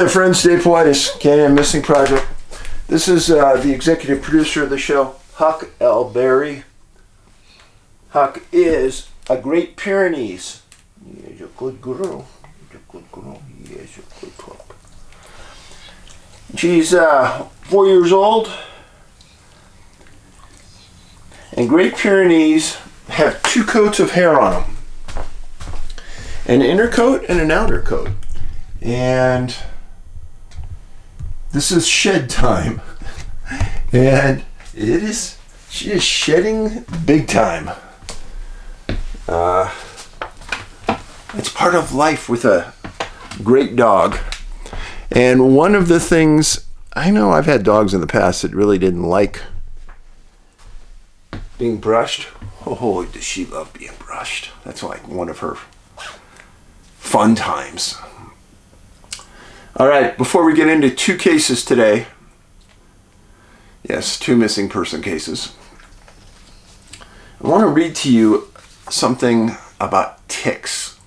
Hey friends, Dave Paulides, Canadian Missing Project. This is the executive producer of the show, Huck L. Berry. Huck is a Great Pyrenees. He's a good girl. He's a good girl. He is a good pup. She's 4 years old. And Great Pyrenees have two coats of hair on them. An inner coat and an outer coat. And this is shed time. And she is shedding big time. It's part of life with a great dog. And one of the things, I know I've had dogs in the past that really didn't like being brushed. Oh, does she love being brushed? That's like one of her fun times. All right, before we get into two cases today, yes, two missing person cases, I want to read to you something about ticks.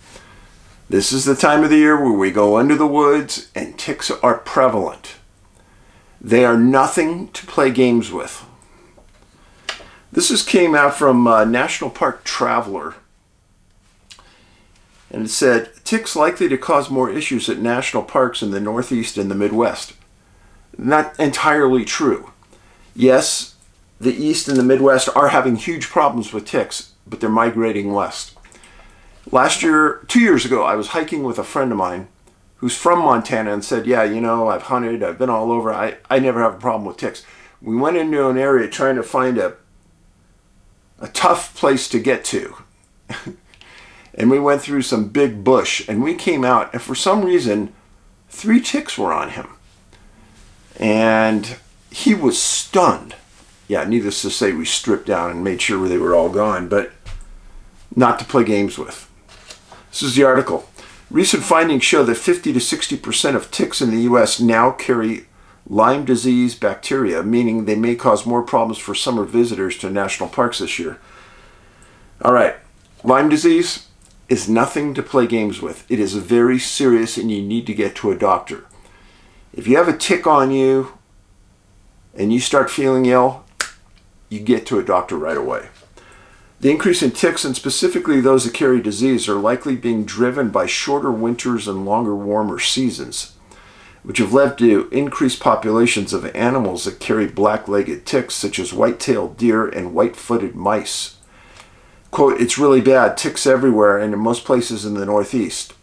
This is the time of the year where we go into the woods and ticks are prevalent. They are nothing to play games with. This came out from National Park Traveler. And it said, ticks likely to cause more issues at national parks in the Northeast and the Midwest. Not entirely true. Yes, the East and the Midwest are having huge problems with ticks, but they're migrating west. Last year, 2 years ago, I was hiking with a friend of mine who's from Montana and said, yeah, you know, I've hunted, I've been all over, I never have a problem with ticks. We went into an area trying to find a tough place to get to. And we went through some big bush, and we came out, and for some reason, 3 ticks were on him. And he was stunned. Yeah, needless to say, we stripped down and made sure they were all gone, but not to play games with. This is the article. Recent findings show that 50 to 60% of ticks in the U.S. now carry Lyme disease bacteria, meaning they may cause more problems for summer visitors to national parks this year. All right, Lyme disease is nothing to play games with. It is very serious and you need to get to a doctor. If you have a tick on you and you start feeling ill, you get to a doctor right away. The increase in ticks, and specifically those that carry disease, are likely being driven by shorter winters and longer warmer seasons, which have led to increased populations of animals that carry black-legged ticks such as white-tailed deer and white-footed mice. Quote, it's really bad, ticks everywhere and in most places in the Northeast.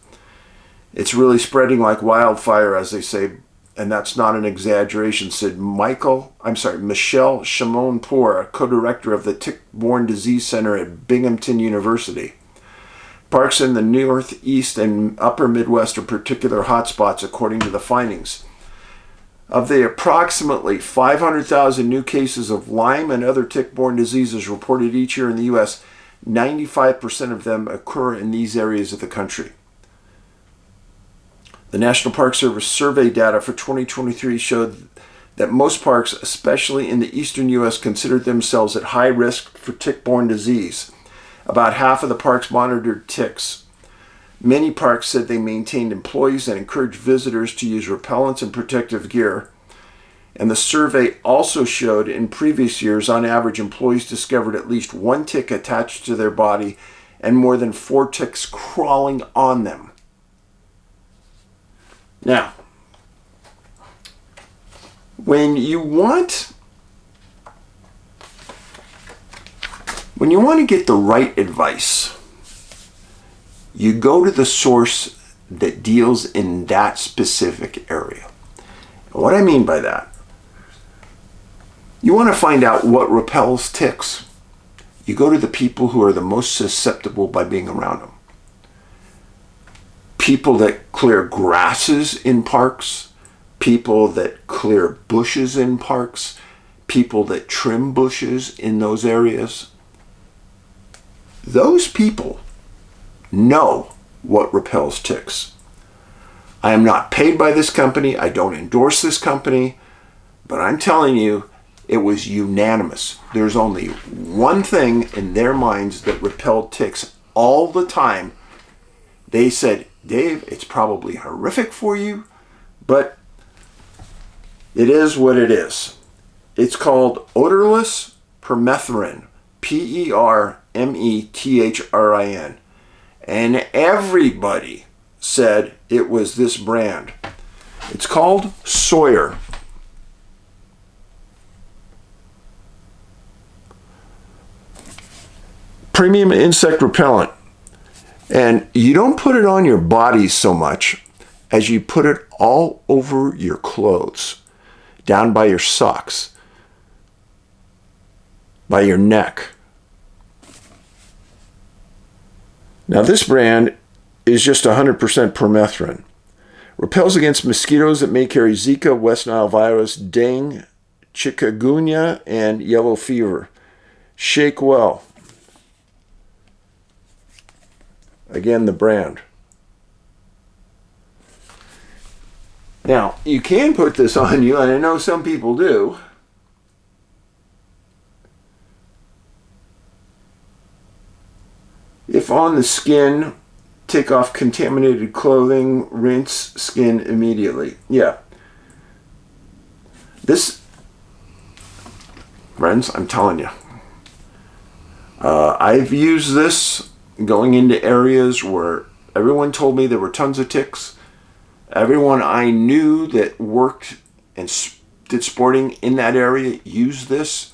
It's really spreading like wildfire, as they say, and that's not an exaggeration, said Michelle Shimon-Poor, co-director of the Tick-Borne Disease Center at Binghamton University. Parks in the Northeast and Upper Midwest are particular hotspots, according to the findings. Of the approximately 500,000 new cases of Lyme and other tick-borne diseases reported each year in the U.S., 95% of them occur in these areas of the country. The National Park Service survey data for 2023 showed that most parks, especially in the eastern U.S., considered themselves at high risk for tick-borne disease. About half of the parks monitored ticks. Many parks said they maintained employees and encouraged visitors to use repellents and protective gear. And the survey also showed in previous years, on average, employees discovered at least 1 tick attached to their body and more than 4 ticks crawling on them. Now, when you want to get the right advice, you go to the source that deals in that specific area. And what I mean by that, you want to find out what repels ticks. You go to the people who are the most susceptible by being around them. People that clear grasses in parks, people that clear bushes in parks, people that trim bushes in those areas. Those people know what repels ticks. I am not paid by this company. I don't endorse this company. But I'm telling you, it was unanimous. There's only one thing in their minds that repelled ticks all the time. They said, Dave, it's probably horrific for you, But it is what it is. It's called odorless permethrin, Permethrin. And everybody said it was this brand. It's called Sawyer. Premium insect repellent. And you don't put it on your body so much as you put it all over your clothes, down by your socks, by your neck. Now this brand is just 100% permethrin. Repels against mosquitoes that may carry Zika, West Nile virus, dengue, chikungunya, and yellow fever. Shake well. Again, the brand. Now, you can put this on you, and I know some people do. If on the skin, take off contaminated clothing, rinse skin immediately. Yeah. This, friends, I'm telling you. I've used this going into areas where everyone told me there were tons of ticks. Everyone I knew that worked and did sporting in that area used this.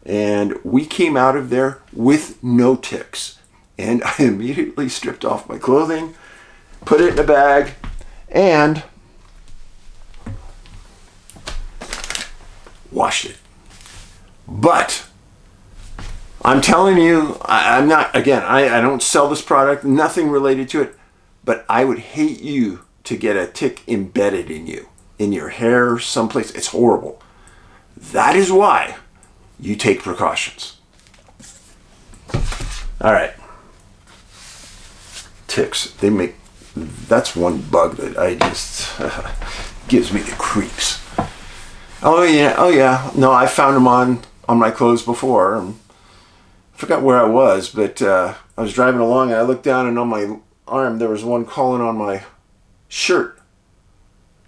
And we came out of there with no ticks. And I immediately stripped off my clothing, put it in a bag, and washed it. But I'm telling you, I'm not, again, I don't sell this product, nothing related to it, but I would hate you to get a tick embedded in you, in your hair, someplace. It's horrible. That is why you take precautions. All right. Ticks, that's one bug that I just, gives me the creeps. Oh yeah, no, I found them on my clothes before, and I forgot where I was, but I was driving along and I looked down and on my arm there was one crawling on my shirt.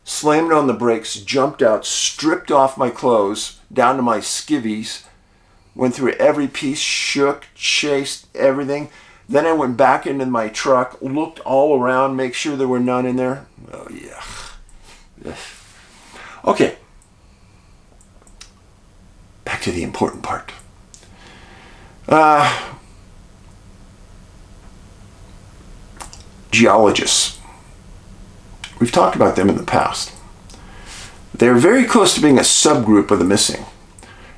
Slammed on the brakes, jumped out, stripped off my clothes down to my skivvies, went through every piece, shook, chased everything. Then I went back into my truck, looked all around, make sure there were none in there. Oh yeah. Okay. Back to the important part. Geologists. We've talked about them in the past. They're very close to being a subgroup of the missing.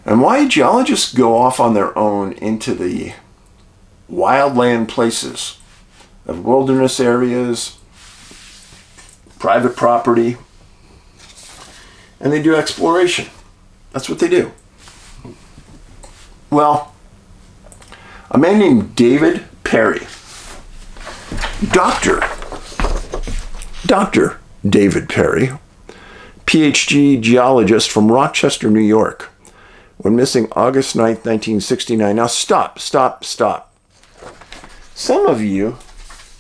And why geologists go off on their own into the wildland places of wilderness areas, private property, and they do exploration. That's what they do. Well, a man named David Perry, Dr. David Perry, PhD geologist from Rochester, New York, went missing August 9th, 1969. Now stop. Some of you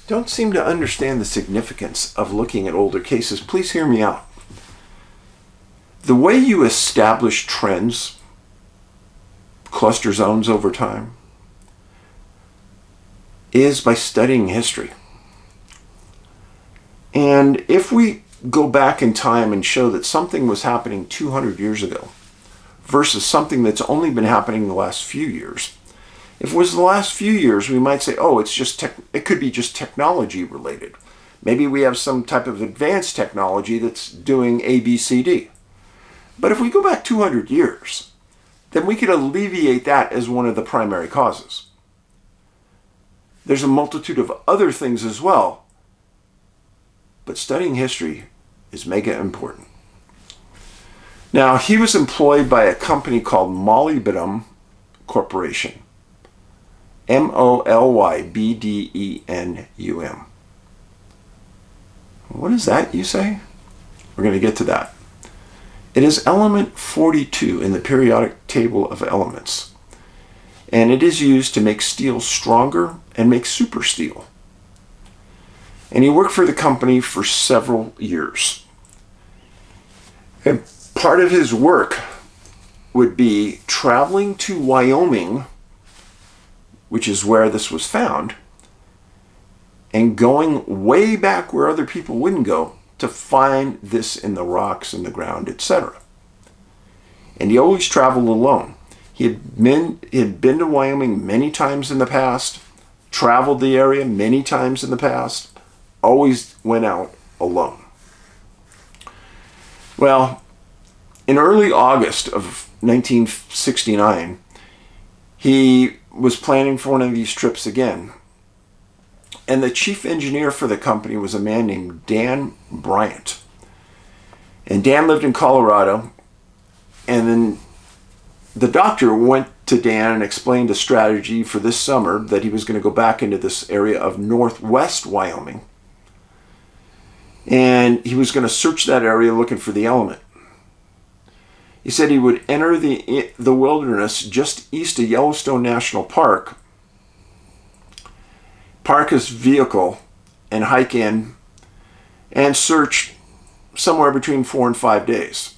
don't seem to understand the significance of looking at older cases. Please hear me out. The way you establish trends, cluster zones over time, is by studying history. And if we go back in time and show that something was happening 200 years ago versus something that's only been happening the last few years, if it was the last few years, we might say, oh, it could be just technology related. Maybe we have some type of advanced technology that's doing A, B, C, D. But if we go back 200 years, then we could alleviate that as one of the primary causes. There's a multitude of other things as well, but studying history is mega important. Now, he was employed by a company called Molybdenum Corporation. Molybdenum. What is that, you say? We're going to get to that. It is element 42 in the periodic table of elements, and it is used to make steel stronger and make super steel. And he worked for the company for several years. And part of his work would be traveling to Wyoming, which is where this was found, and going way back where other people wouldn't go to find this in the rocks and the ground, etc. And he always traveled alone. He had been to Wyoming many times in the past, traveled the area many times in the past, always went out alone. Well, in early August of 1969, he was planning for one of these trips again. And the chief engineer for the company was a man named Dan Bryant. And Dan lived in Colorado. And then the doctor went to Dan and explained a strategy for this summer that he was going to go back into this area of northwest Wyoming. And he was going to search that area looking for the element. He said he would enter the wilderness just east of Yellowstone National Park, park his vehicle, and hike in and search somewhere between 4 and 5 days.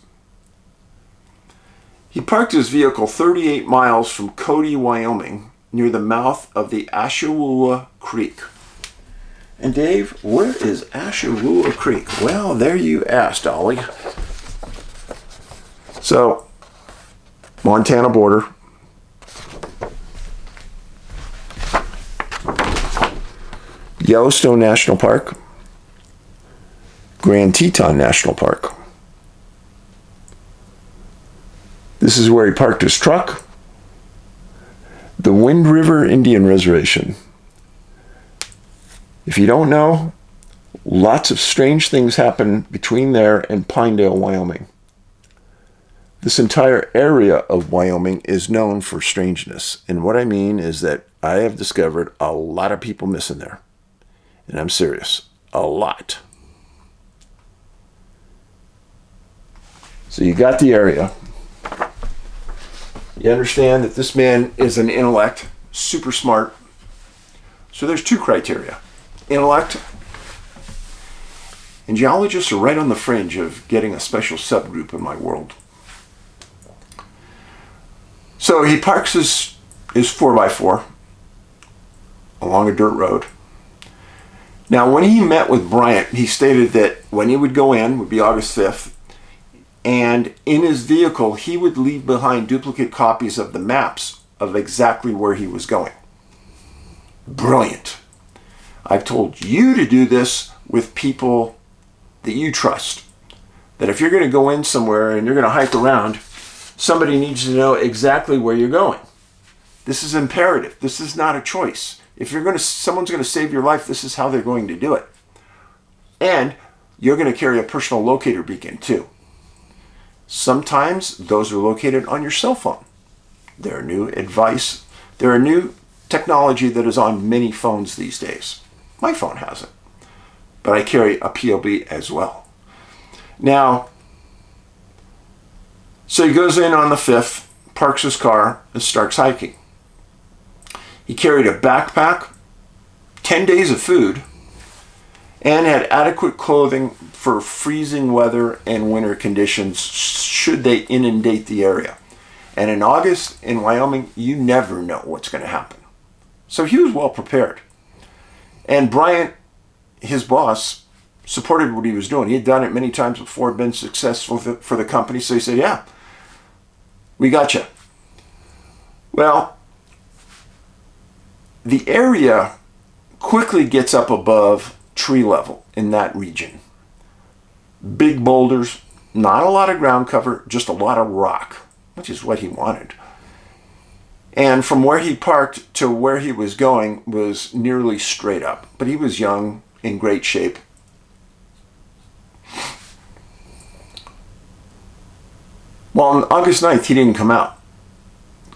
He parked his vehicle 38 miles from Cody, Wyoming, near the mouth of the Ashawua Creek. And Dave, where is Ashawua Creek? Well, there you asked, Ollie. So, Montana border. Yellowstone National Park. Grand Teton National Park. This is where he parked his truck. The Wind River Indian Reservation. If you don't know, lots of strange things happen between there and Pinedale, Wyoming. This entire area of Wyoming is known for strangeness. And what I mean is that I have discovered a lot of people missing there. And I'm serious. A lot. So you got the area. You understand that this man is an intellect, super smart. So there's 2 criteria. Intellect. And geologists are right on the fringe of getting a special subgroup in my world. So he parks his 4x4 along a dirt road. Now, when he met with Bryant, he stated that when he would go in, would be August 5th, and in his vehicle, he would leave behind duplicate copies of the maps of exactly where he was going. Brilliant. I've told you to do this with people that you trust. That if you're going to go in somewhere and you're going to hike around, somebody needs to know exactly where you're going. This is imperative. This is not a choice. If someone's going to save your life, this is how they're going to do it. And you're going to carry a personal locator beacon too. Sometimes those are located on your cell phone. There are new technology that is on many phones these days. My phone has it, but I carry a POB as well. Now, so he goes in on the 5th, parks his car, and starts hiking. He carried a backpack, 10 days of food, and had adequate clothing for freezing weather and winter conditions should they inundate the area. And in August in Wyoming, you never know what's going to happen. So he was well prepared. And Bryant, his boss, supported what he was doing. He had done it many times before, been successful for the company. So he said, yeah, we got you. Well, the area quickly gets up above tree level in that region. Big boulders, not a lot of ground cover, just a lot of rock, which is what he wanted. And from where he parked to where he was going was nearly straight up. But he was young, in great shape. Well, on August 9th, he didn't come out.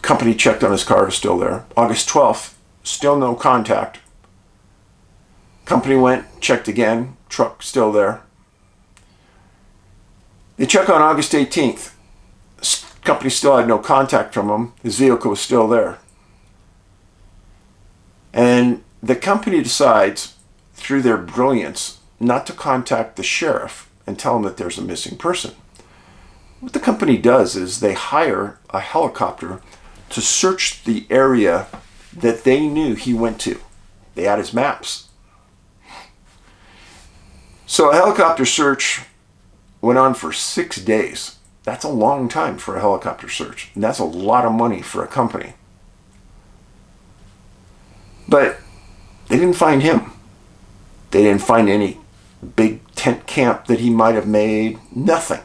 Company checked on his car, was still there. August 12th, still no contact. Company went, checked again, truck still there. They check on August 18th. Company still had no contact from him. His vehicle was still there. And the company decides, through their brilliance, not to contact the sheriff and tell him that there's a missing person. what the company does is they hire a helicopter to search the area that they knew he went to. They had his maps. So a helicopter search went on for 6 days. That's a long time for a helicopter search. And that's a lot of money for a company. But they didn't find him. They didn't find any big tent camp that he might have made. Nothing.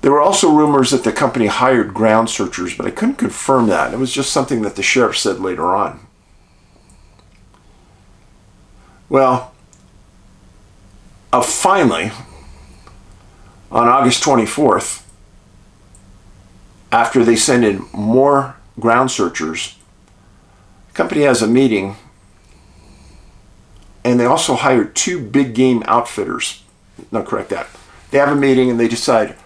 There were also rumors that the company hired ground searchers, but I couldn't confirm that. It was just something that the sheriff said later on. Well, finally, on August 24th, after they send in more ground searchers, the company has a meeting, and they also hired 2 big game outfitters. No, correct that. They have a meeting and they decide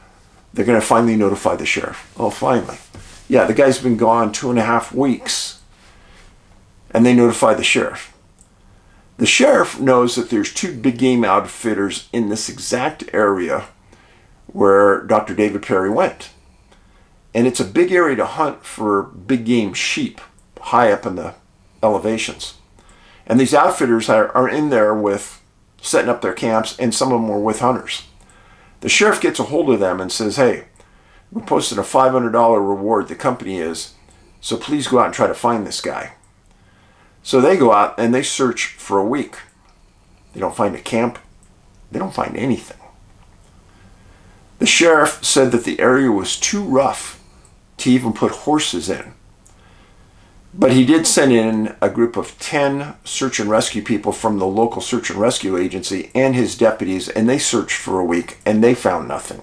they're going to finally notify the sheriff. Oh, finally. Yeah, the guy's been gone 2.5 weeks, and they notify the sheriff. The sheriff knows that there's 2 big game outfitters in this exact area where Dr. David Perry went. And it's a big area to hunt for big game sheep high up in the elevations. And these outfitters are in there with setting up their camps, and some of them were with hunters. The sheriff gets a hold of them and says, hey, we posted a $500 reward, the company is, so please go out and try to find this guy. So they go out and they search for a week. They don't find a camp. They don't find anything. The sheriff said that the area was too rough to even put horses in. But he did send in a group of 10 search and rescue people from the local search and rescue agency and his deputies, and they searched for a week and they found nothing.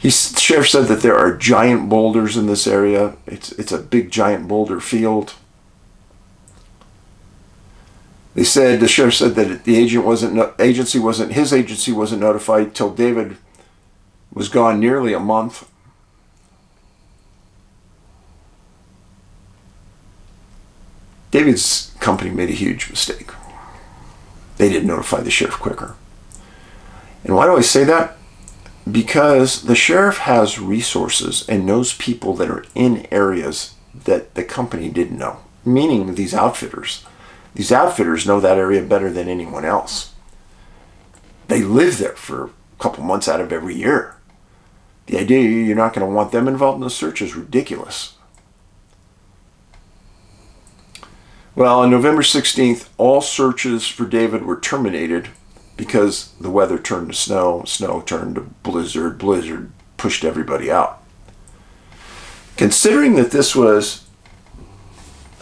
The sheriff said that there are giant boulders in this area. It's a big giant boulder field. The sheriff said that the agency wasn't notified till David was gone nearly a month. David's company made a huge mistake. They didn't notify the sheriff quicker. And why do I say that? Because the sheriff has resources and knows people that are in areas that the company didn't know, meaning these outfitters. These outfitters know that area better than anyone else. They live there for a couple months out of every year. The idea you're not going to want them involved in the search is ridiculous. Well, on November 16th, all searches for David were terminated because the weather turned to snow, snow turned to blizzard, blizzard pushed everybody out. Considering that this was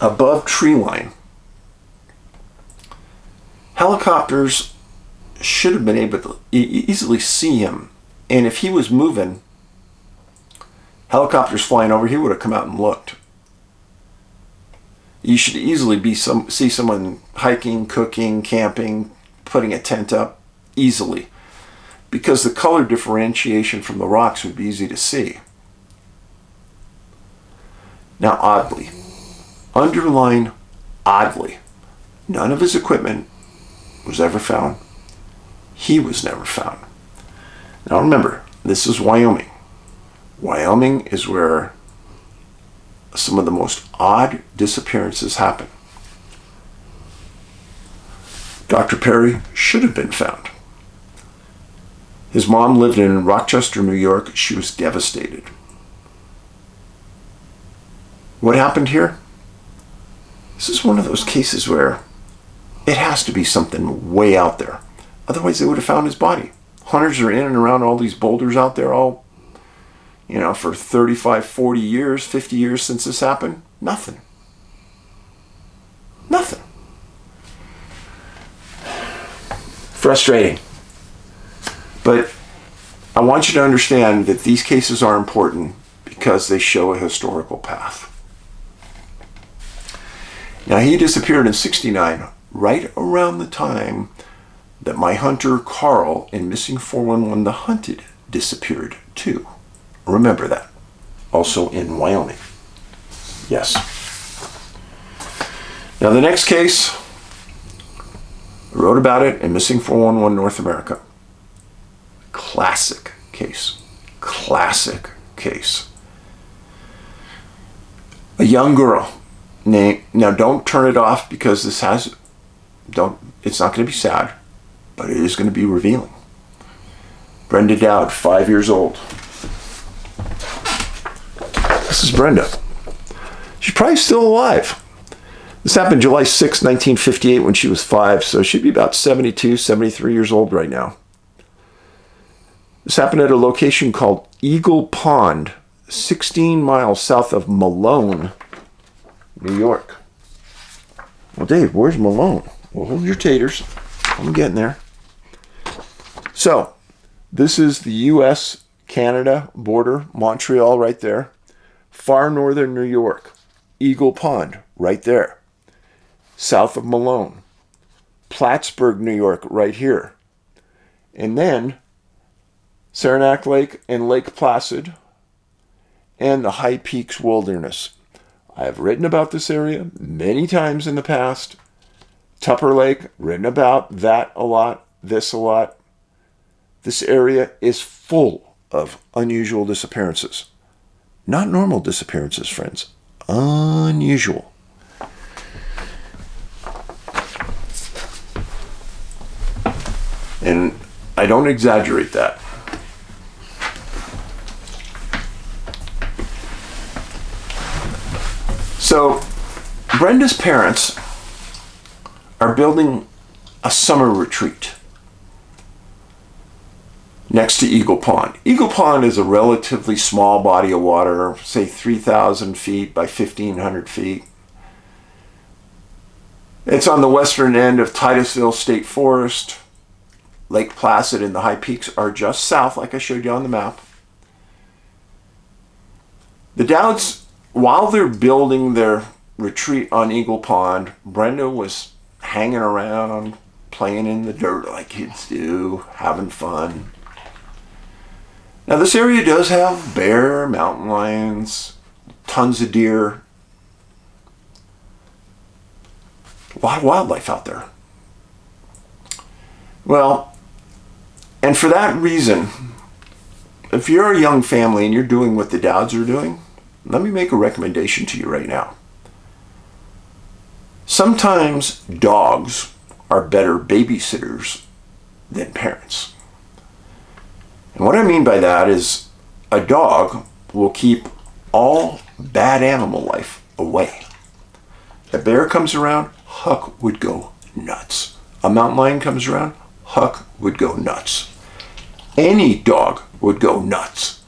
above tree line, helicopters should have been able to easily see him. And if he was moving, helicopters flying over, he would have come out and looked. You should easily see someone hiking, cooking, camping, putting a tent up easily, because the color differentiation from the rocks would be easy to see. Now, oddly, underline oddly, none of his equipment was ever found. He was never found. Now remember, this is Wyoming. Wyoming is where some of the most odd disappearances happen. Dr. Perry should have been found. His mom lived in Rochester, New York. She was devastated. What happened here? This is one of those cases where it has to be something way out there. Otherwise, they would have found his body. Hunters are in and around all these boulders out there all, for 35, 40 years, 50 years since this happened. Nothing. Nothing. Frustrating. But I want you to understand that these cases are important because they show a historical path. Now, he disappeared in '69, right around the time that my hunter Carl in Missing 411 The Hunted disappeared too. Remember that. Also in Wyoming. Yes. Now the next case wrote about it in Missing 411 North America. Classic case. Classic case. A young girl named, now don't turn it off because it's not going to be sad, but it is going to be revealing. Brenda Doud, 5 years old. This is Brenda. She's probably still alive. This happened July 6, 1958 when she was 5, so she'd be about 72, 73 years old right now. This happened at a location called Eagle Pond, 16 miles south of Malone, New York. Well, Dave, where's Malone? Well, hold your taters. I'm getting there. So, this is the U.S.-Canada border, Montreal right there. Far northern New York, Eagle Pond right there. South of Malone. Plattsburgh, New York right here. And then Saranac Lake and Lake Placid and the High Peaks Wilderness. I have written about this area many times in the past. Tupper Lake, written about that a lot, this a lot. This area is full of unusual disappearances. Not normal disappearances, friends. Unusual. And I don't exaggerate that. So, Brenda's parents are building a summer retreat next to Eagle Pond. Eagle Pond is a relatively small body of water, say 3,000 feet by 1,500 feet. It's on the western end of Titusville State Forest. Lake Placid and the High Peaks are just south, like I showed you on the map. The Douds, while they're building their retreat on Eagle Pond, Brenda was hanging around, playing in the dirt like kids do, having fun. Now this area does have bear, mountain lions, tons of deer, a lot of wildlife out there. Well, and for that reason, if you're a young family and you're doing what the Douds are doing, let me make a recommendation to you right now. Sometimes dogs are better babysitters than parents. And what I mean by that is a dog will keep all bad animal life away. A bear comes around, Huck would go nuts. A mountain lion comes around, Huck would go nuts. Any dog would go nuts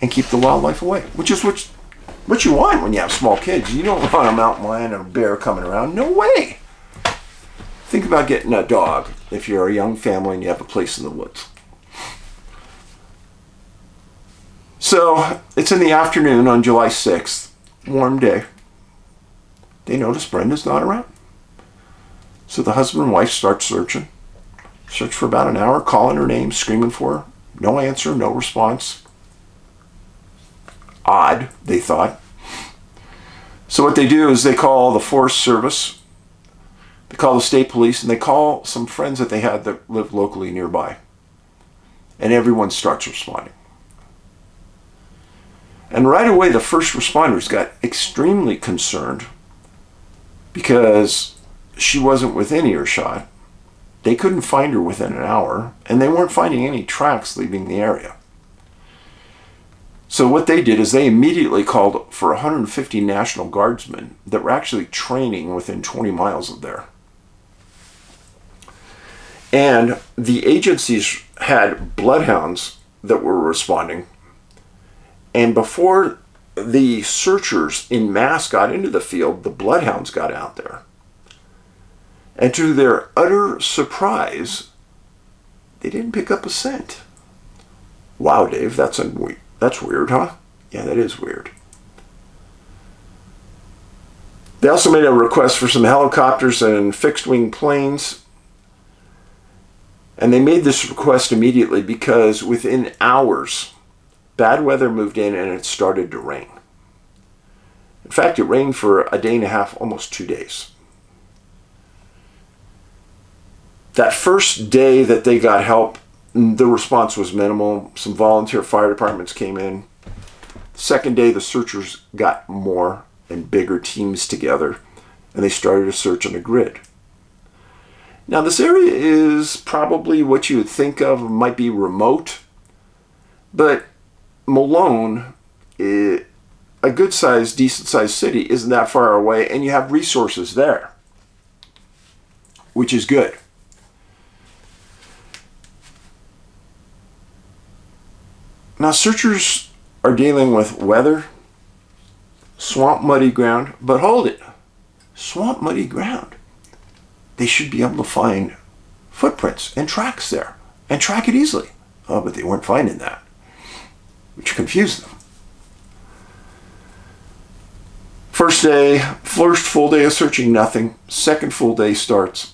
and keep the wildlife away, which is what you want when you have small kids. You don't want a mountain lion or a bear coming around. No way. Think about getting a dog if you're a young family and you have a place in the woods. So it's in the afternoon on July 6th, warm day. They notice Brenda's not around. So the husband and wife start searching. Search for about an hour, calling her name, screaming for her. No answer, no response. Odd, they thought. So what they do is they call the Forest Service, they call the state police, and they call some friends that they had that lived locally nearby. And everyone starts responding. And right away, the first responders got extremely concerned because she wasn't within earshot. They couldn't find her within an hour, and they weren't finding any tracks leaving the area. So what they did is they immediately called for 150 National Guardsmen that were actually training within 20 miles of there. And the agencies had bloodhounds that were responding. And before the searchers in mass got into the field, the bloodhounds got out there. And to their utter surprise, they didn't pick up a scent. Wow, Dave, that's weird, huh? Yeah, that is weird. They also made a request for some helicopters and fixed-wing planes. And they made this request immediately because within hours, bad weather moved in and it started to rain. In fact, it rained for a day and a half, almost 2 days. That first day that they got help, the response was minimal. Some volunteer fire departments came in. Second day, the searchers got more and bigger teams together, and they started a search on a grid. Now, this area is probably what you would think of might be remote, but Malone, a good-sized, decent-sized city, isn't that far away, and you have resources there, which is good. Now, searchers are dealing with weather, swamp muddy ground, but hold it, swamp muddy ground. They should be able to find footprints and tracks there and track it easily. Oh, but they weren't finding that, which confused them. First full day of searching, nothing. Second full day starts.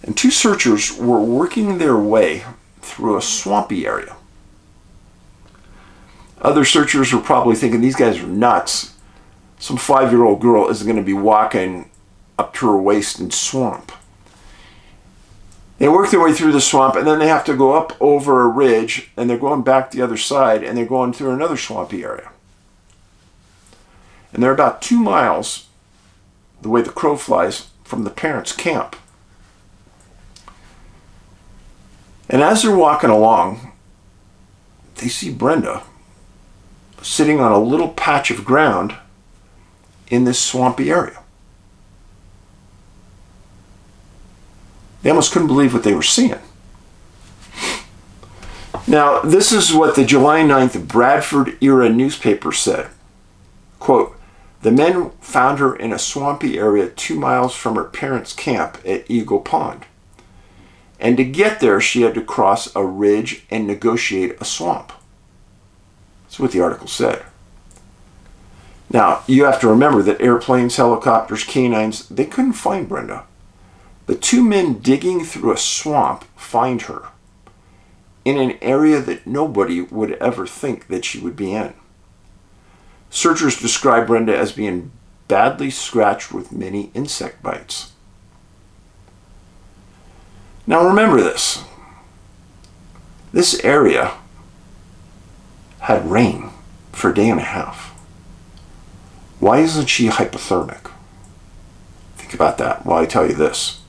And two searchers were working their way through a swampy area. Other searchers were probably thinking, these guys are nuts. Some 5-year-old girl isn't going to be walking up to her waist in swamp. They work their way through the swamp, and then they have to go up over a ridge, and they're going back the other side, and they're going through another swampy area. And they're about 2 miles, the way the crow flies, from the parents' camp. And as they're walking along, they see Brenda sitting on a little patch of ground in this swampy area. They almost couldn't believe what they were seeing. Now, this is what the July 9th Bradford-era newspaper said. Quote, "The men found her in a swampy area 2 miles from her parents' camp at Eagle Pond. And to get there, she had to cross a ridge and negotiate a swamp." That's what the article said. Now, you have to remember that airplanes, helicopters, canines, they couldn't find Brenda. But 2 men digging through a swamp find her in an area that nobody would ever think that she would be in. Searchers describe Brenda as being badly scratched with many insect bites. Now remember this. This area had rain for a day and a half. Why isn't she hypothermic? Think about that while I tell you this.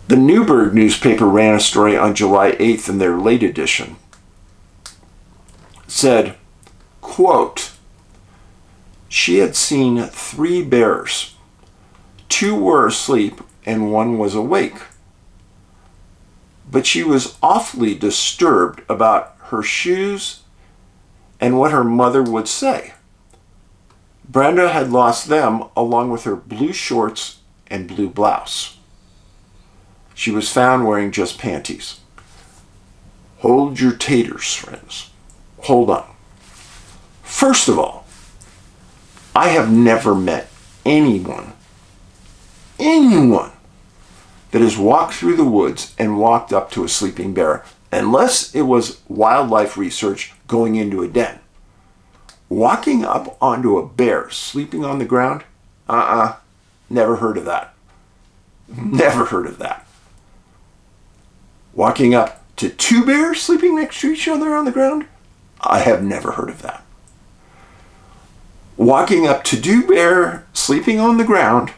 The Newburgh newspaper ran a story on July 8th in their late edition. It said, quote, "She had seen 3 bears. 2 were asleep and 1 was awake. But she was awfully disturbed about her shoes and what her mother would say. Brenda had lost them along with her blue shorts and blue blouse. She was found wearing just panties." Hold your taters, friends. Hold on. First of all, I have never met anyone that has walked through the woods and walked up to a sleeping bear, unless it was wildlife research going into a den. Walking up onto a bear sleeping on the ground? Never heard of that. Never heard of that. Walking up to 2 bears sleeping next to each other on the ground? I have never heard of that. Walking up to 2 bears sleeping on the ground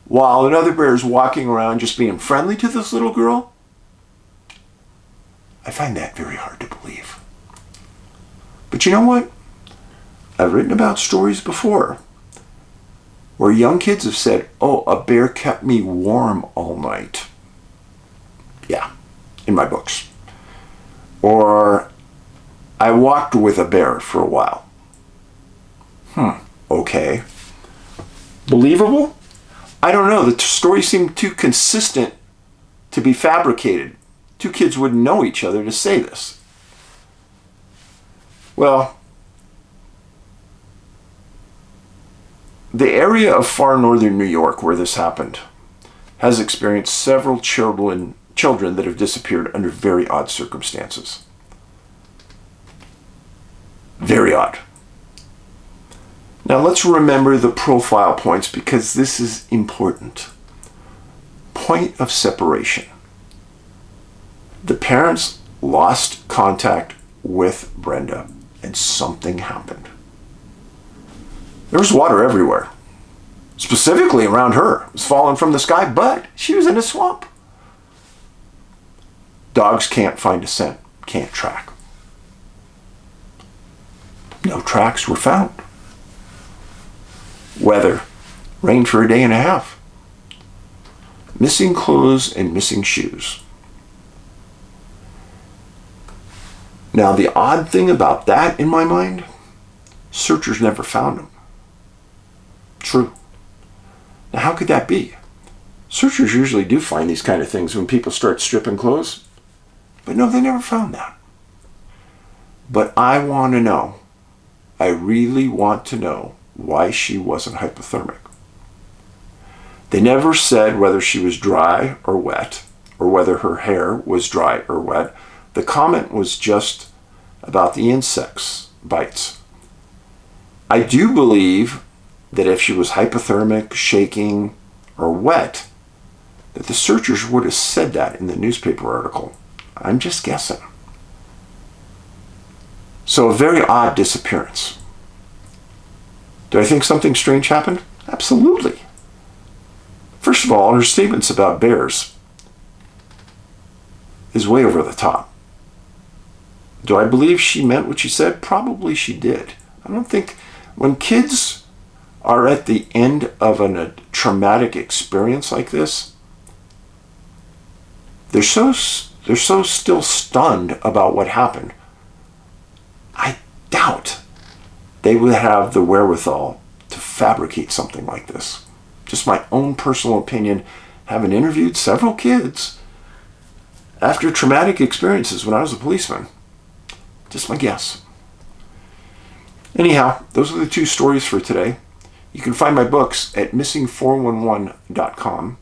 while another bear is walking around just being friendly to this little girl? I find that very hard to believe. But you know what? I've written about stories before where young kids have said, "Oh, a bear kept me warm all night." Yeah, in my books. Or, "I walked with a bear for a while." Okay. Believable? I don't know. The story seemed too consistent to be fabricated. 2 kids wouldn't know each other to say this. Well, the area of far northern New York where this happened has experienced several children that have disappeared under very odd circumstances. Very odd. Now let's remember the profile points because this is important. point of separation, the parents lost contact with Brenda and something happened. There was water everywhere, specifically around her. It was falling from the sky, but she was in a swamp. Dogs can't find a scent, can't track. No tracks were found. Weather, rained for a day and a half. Missing clothes and missing shoes. Now, the odd thing about that in my mind, searchers never found them. True. Now, how could that be? Searchers usually do find these kind of things when people start stripping clothes. But no, they never found that. But I want to know, I really want to know why she wasn't hypothermic. They never said whether she was dry or wet, or whether her hair was dry or wet. The comment was just about the insects' bites. I do believe that if she was hypothermic, shaking, or wet, that the searchers would have said that in the newspaper article. I'm just guessing. So a very odd disappearance. Do I think something strange happened? Absolutely. First of all, her statements about bears is way over the top. Do I believe she meant what she said? Probably she did. I don't think when kids are at the end of a traumatic experience like this, they're so still stunned about what happened. I doubt they would have the wherewithal to fabricate something like this. Just my own personal opinion, having interviewed several kids after traumatic experiences when I was a policeman. Just my guess. Anyhow, those are the two stories for today. You can find my books at missing411.com.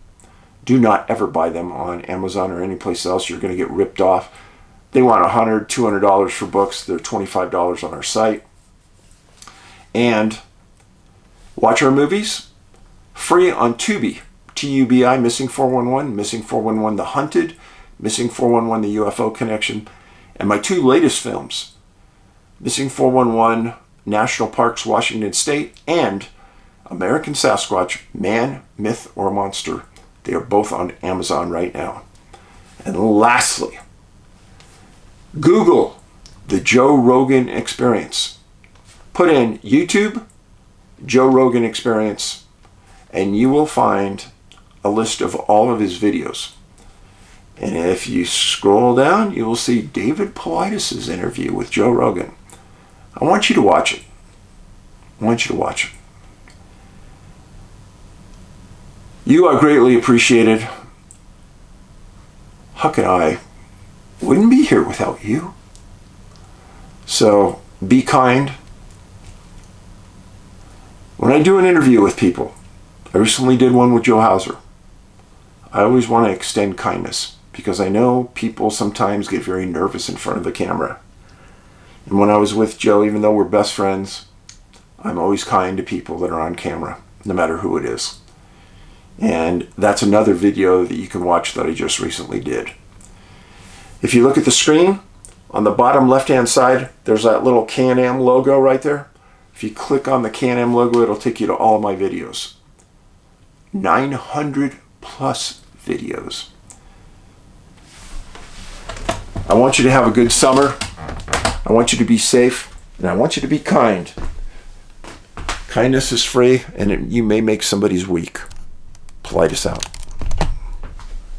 Do not ever buy them on Amazon or any place else. You're going to get ripped off. They want $100, $200 for books. They're $25 on our site. And watch our movies free on Tubi. Tubi, Missing 411, Missing 411 The Hunted, Missing 411 The UFO Connection, and my two latest films, Missing 411 National Parks, Washington State, and American Sasquatch, Man, Myth, or Monster. They are both on Amazon right now. And lastly, Google the Joe Rogan Experience. Put in YouTube, Joe Rogan Experience, and you will find a list of all of his videos. And if you scroll down, you will see David Paulides' interview with Joe Rogan. I want you to watch it. I want you to watch it. You are greatly appreciated. Huck and I wouldn't be here without you. So be kind. When I do an interview with people, I recently did one with Joe Hauser. I always want to extend kindness because I know people sometimes get very nervous in front of the camera. And when I was with Joe, even though we're best friends, I'm always kind to people that are on camera, no matter who it is. And that's another video that you can watch that I just recently did. If you look at the screen, on the bottom left-hand side, there's that little Can-Am logo right there. If you click on the Can-Am logo, it'll take you to all of my videos. 900 plus videos. I want you to have a good summer. I want you to be safe, and I want you to be kind. Kindness is free, and you may make somebody's week. Paulides out.